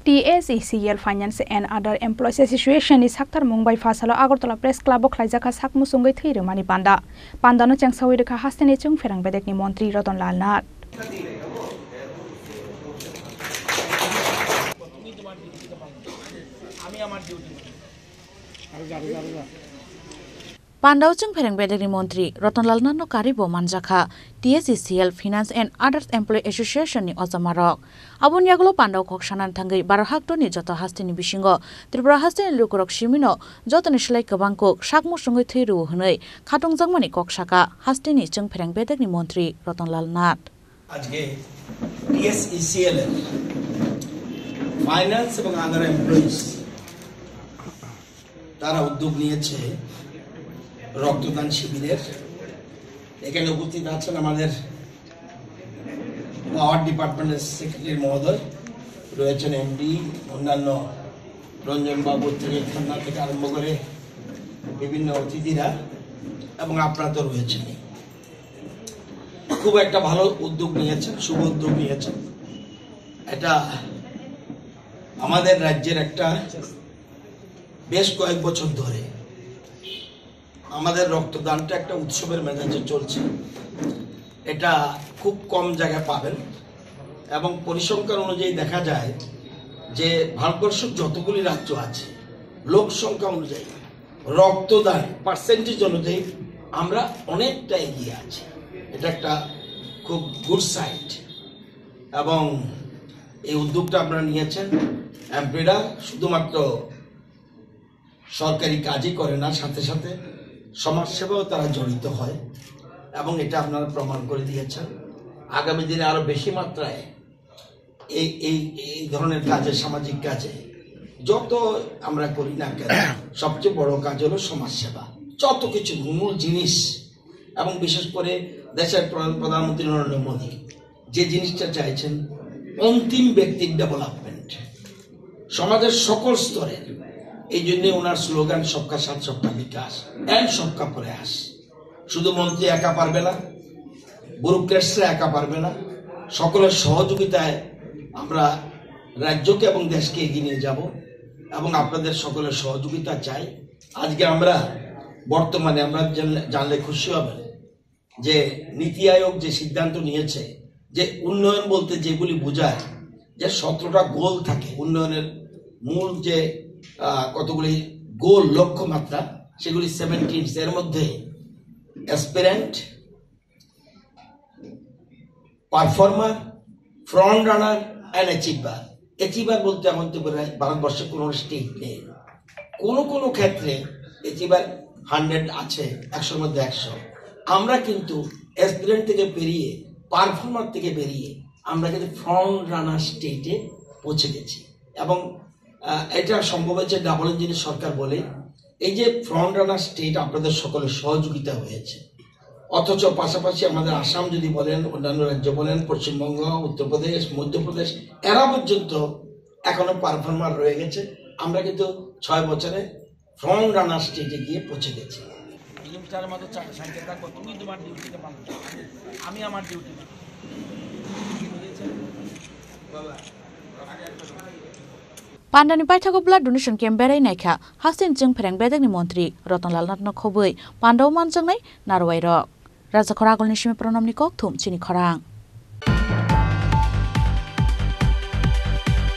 TSECL Finance and Other Employees Association is Haktar Mumbai Fasalo Agartala Press Club of Klaijaka Sakmu Sungai Thiru Mani Panda. Pandano Changsawi de Kahastane Chung Ferang Bedek ni Montri Ratan Lal Nat. Pandau chung Ferang Bedek ni Montri Ratan Lal Nat no Karibo Manjaka TSECL Finance and Other Employees Association ni Ozamarok. Abun yaglo Pandau Kokshanan Tangai Barahak to ni Joto Hastini Bishingo, Tripura Hastin Lukurok Shimino, Joto Nishlai Kabangkok, Shakmu Sungai Thiru Hunay, Katong Zangmani Kokshaka, Hastini chung Ferang Bedek ni Montri Ratan Lal Nat. Ajge TSECL Finance এবং Other Employees তারা উদ্যোগ নিয়েছে রক্তদান শিবিরের। এখানে উপস্থিত আছেন আমাদের পাওয়ার ডিপার্টমেন্টের সেক্রেটারি মহোদয়, রয়েছেন এমডি, অন্যান্য রঞ্জন বাবু থেকে খান্না থেকে আরম্ভ করে বিভিন্ন অতিথিরা, এবং আপনারা তো রয়েছেন। খুব একটা ভালো উদ্যোগ নিয়েছেন, শুভ উদ্যোগ নিয়েছেন। এটা আমাদের রাজ্যের একটা বেশ কয়েক বছর ধরে আমাদের রক্তদানটা একটা উৎসবের মেজাজে চলছে। এটা খুব কম জায়গায় পাবেন, এবং পরিসংখ্যান অনুযায়ী দেখা যায় যে ভারতবর্ষের যতগুলি রাজ্য আছে লোক সংখ্যা অনুযায়ী রক্তদান পার্সেন্টেজ অনুযায়ী আমরা অনেকটা এগিয়ে আছি। এটা একটা খুব গুড সাইড, এবং এই উদ্যোগটা আপনারা নিয়েছেন। এমপিরা শুধুমাত্র সরকারি কাজই করে না, সাথে সাথে সমাজসেবাও তারা জড়িত হয়, এবং এটা আপনারা প্রমাণ করে দিয়েছেন। আগামী দিনে আরো বেশি মাত্রায় এই ধরনের কাজে, সামাজিক কাজে যত আমরা করি না কেন, সবচেয়ে বড় কাজ হলো সমাজসেবা। যত কিছু মূল জিনিস, এবং বিশেষ করে দেশের প্রধানমন্ত্রী নরেন্দ্র মোদী যে জিনিসটা চাইছেন, অন্তিম ব্যক্তির ডেভেলপমেন্ট সমাজের সকল স্তরের। এই জন্য ওনার স্লোগান সবকা সাথ সবকা বিকাশ এন্ড সবকা প্রয়াস। শুধু মন্ত্রী একা পারবে না, ব্যুরোক্রেটসরা একা পারবে না, সকলের সহযোগিতায় আমরা রাজ্যকে এবং দেশকে এগিয়ে নিয়ে যাব, এবং আপনাদের সকলের সহযোগিতা চাই। আজকে আমরা বর্তমানে আমরা জানলে খুশি হবেন যে নীতি আয়োগ যে সিদ্ধান্ত নিয়েছে যে উন্নয়ন বলতে যেগুলি বোঝায় যে 17টা গোল থাকে, উন্নয়নের মূল যে কতগুলি গোল লক্ষ্যমাত্রা, সেগুলি 17। এর মধ্যে aspirant, performer, front runner and achiever. Achiever বলতে আমাদের ভারতবর্ষে কোনো স্টেট নেই, কোনো ক্ষেত্রে অ্যাচিভার 100 আছে, 100-র মধ্যে 100। আমরা কিন্তু অ্যাসপিরেন্ট থেকে বেরিয়ে, পারফর্মার থেকে বেরিয়ে আমরা কিন্তু ফ্রন্ট রানার স্টেটে পৌঁছে গেছি, এবং এটা সম্ভব হয়েছে ডাবল ইঞ্জিনের সরকার বলে। এই যে ফ্রন্ট রানার স্টেট আপনাদের সকলের সহযোগিতা হয়েছে, অথচ পাশাপাশি আমাদের আসাম যদি বলেন, অন্যান্য রাজ্য বলেন, পশ্চিমবঙ্গ, উত্তরপ্রদেশ, মধ্যপ্রদেশ, এরা পর্যন্ত এখনো পারফর্মার রয়ে গেছে। আমরা কিন্তু 6 বছরে ফ্রন্ট রানার স্টেটে গিয়ে পৌঁছে গেছি। আমি আমার duty Pandani Paithago blood donation camp berai naikha Hastin chung Ferang Bedek ni Montri Ratan Lal Nat no khobui Pandau manjangnai narwai rok Raja Khoragol ni shime pronam ni kok thum chini khorang